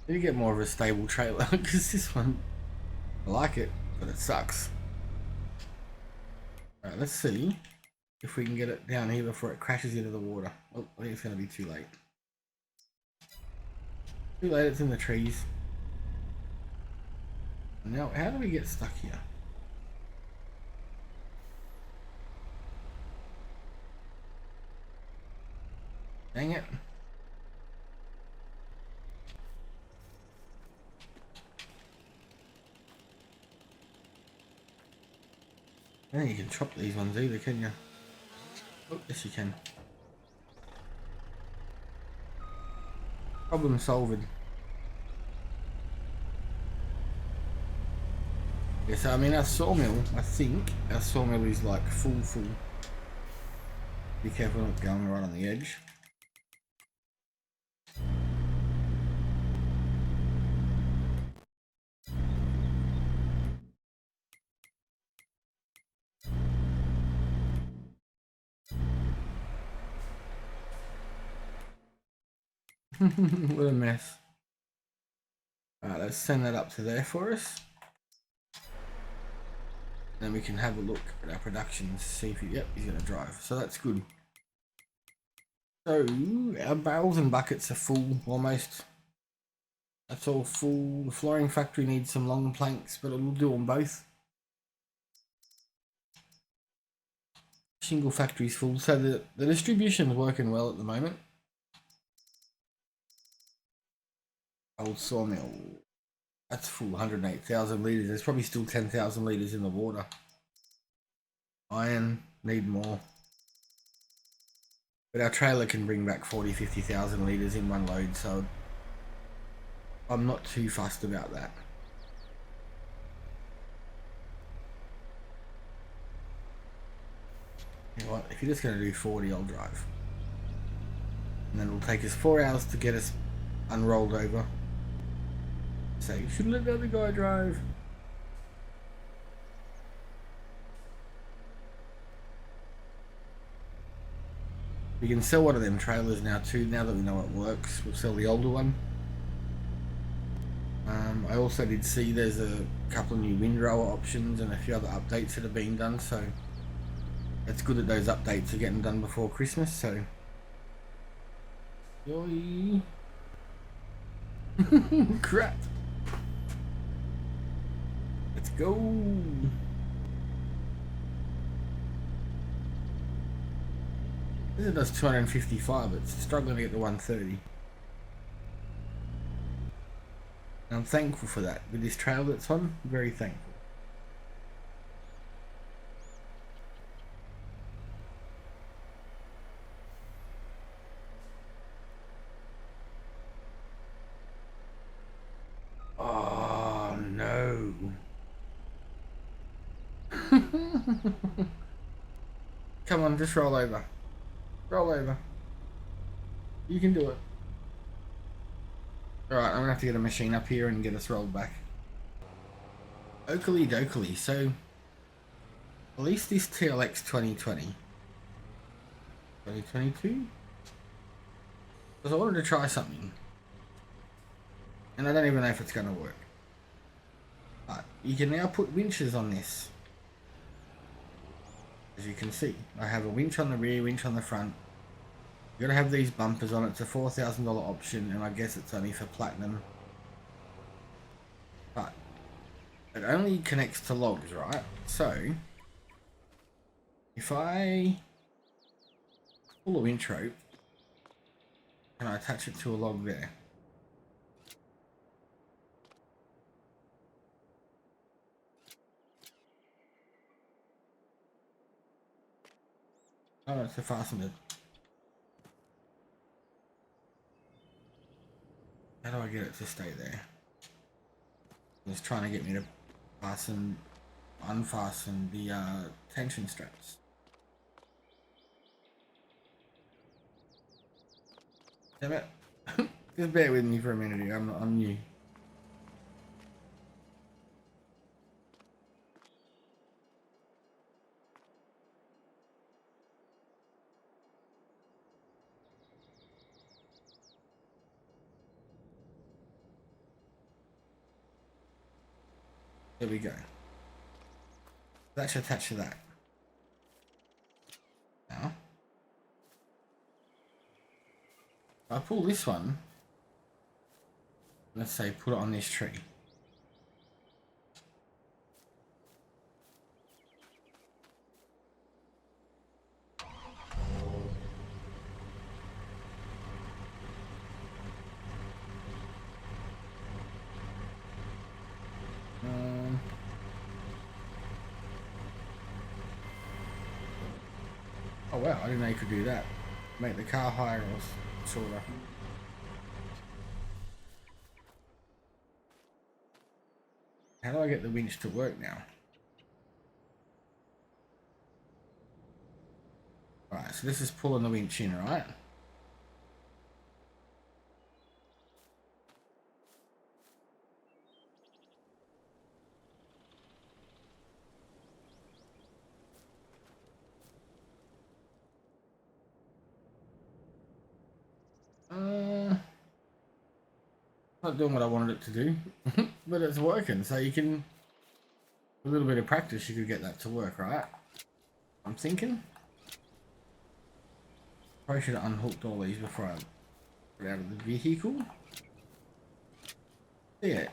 Need to get more of a stable trailer because this one, I like it, but it sucks. Alright, let's see if we can get it down here before it crashes into the water. Oh, I think it's going to be too late. Too late, it's in the trees. Now, how do we get stuck here? Dang it. I don't think you can chop these ones either, can you? Oh, yes you can. Problem solved. Yeah, so I mean our sawmill, I think our sawmill is like full. Be careful not going right on the edge. What a mess. Alright, let's send that up to there for us. Then we can have a look at our production, see if yep, he's gonna drive. So that's good. So our barrels and buckets are full almost. That's all full. The flooring factory needs some long planks, but it'll do them both. Shingle factory's full, so the distribution is working well at the moment. Old sawmill, that's full, 108,000 litres. There's probably still 10,000 litres in the water. Iron, need more. But our trailer can bring back 40-50,000 litres in one load, so I'm not too fussed about that. You know what, if you're just going to do 40, I'll drive. And then it'll take us 4 hours to get us unrolled over. So you should let the other guy drive. We can sell one of them trailers now too, now that we know it works. We'll sell the older one. I also did see there's a couple of new windrower options and a few other updates that have been done, so it's good that those updates are getting done before Christmas, so Yoy. Crap. Let's go. This does 255, it's struggling to get to 130. And I'm thankful for that. With this trail that's on, very thankful. Oh no. Come on, just roll over. Roll over. You can do it. Alright, I'm gonna have to get a machine up here and get us rolled back. Oakley dokley, so at least this TLX 2020. 2022? Because I wanted to try something. And I don't even know if it's gonna work. But you can now put winches on this. As you can see, I have a winch on the rear, winch on the front. You gotta have these bumpers on it. It's a $4,000 option, and I guess it's only for platinum. But it only connects to logs, right? So if I pull a winch rope and I attach it to a log there, oh, it's to fasten it. How do I get it to stay there? It's trying to get me to unfasten the tension straps. Damn it. Just bear with me for a minute here, I'm new. There we go. That should attach to that. Now, if I pull this one, Let's say put it on this tree. Oh wow, I didn't know you could do that. Make the car higher or shorter. How do I get the winch to work now? Alright, so this is pulling the winch in, right? Not doing what I wanted it to do, but it's working. So you can, with a little bit of practice, you could get that to work, right? I'm thinking. Probably should have unhooked all these before I got out of the vehicle. Yeah,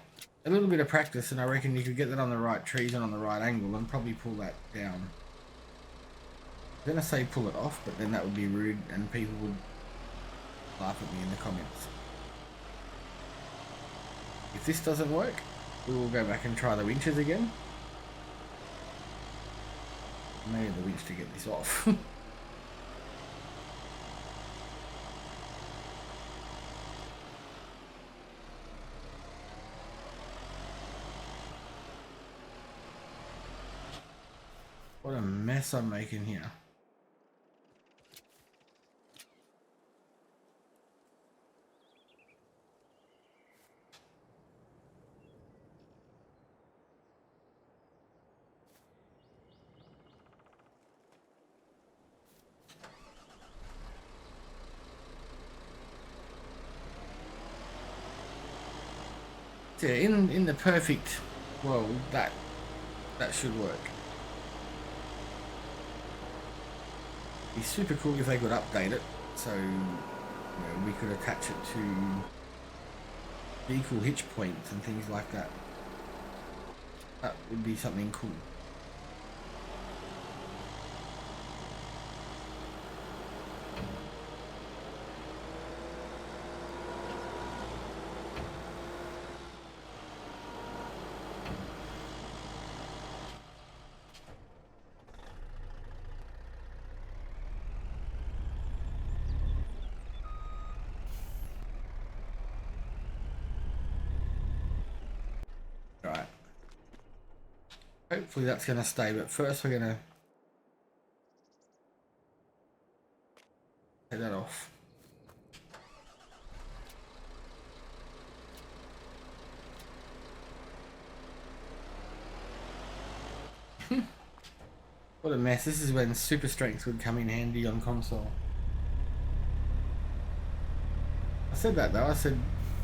a little bit of practice, and I reckon you could get that on the right trees and on the right angle, and probably pull that down. I'm gonna say pull it off, but then that would be rude, and people would laugh at me in the comments. If this doesn't work, we will go back and try the winches again. Maybe the winch to get this off. What a mess I'm making here. Yeah, in the perfect world, that should work. It'd be super cool if they could update it, so we could attach it to vehicle hitch points and things like that. That would be something cool. Right. Hopefully that's going to stay, but first we're going to take that off. What a mess. This is when super strength would come in handy on console. I said that though, I said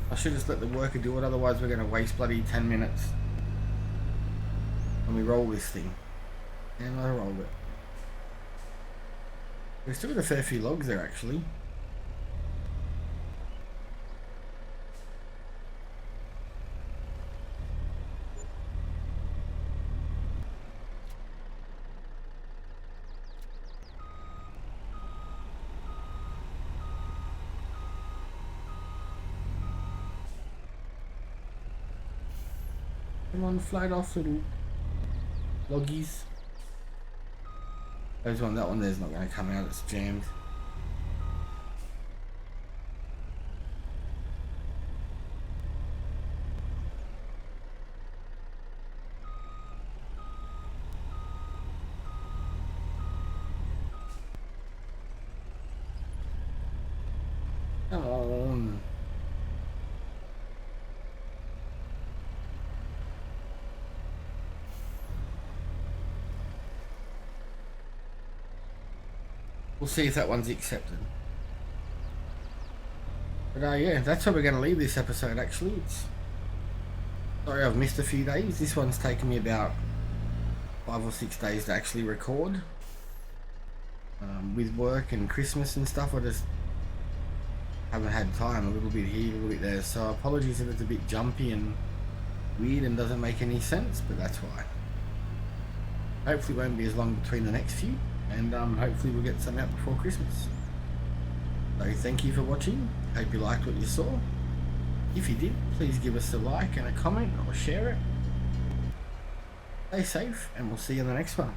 I should just let the worker do it, otherwise we're going to waste bloody 10 minutes when we roll this thing. And I rolled it. We've still got a fair few logs there actually. Come on, flight off, little loggies. There's one, that one there's not going to come out, it's jammed. Come on. We'll see if that one's accepted. But yeah, that's how we're going to leave this episode actually. Sorry I've missed a few days. This one's taken me about 5 or 6 days to actually record. With work and Christmas and stuff, I just haven't had time, a little bit here, a little bit there, so apologies if it's a bit jumpy and weird and doesn't make any sense, but that's why. Hopefully it won't be as long between the next few, and hopefully we'll get some out before Christmas. So thank you for watching, hope you liked what you saw. If you did, please give us a like and a comment or share it. Stay safe, and we'll see you in the next one.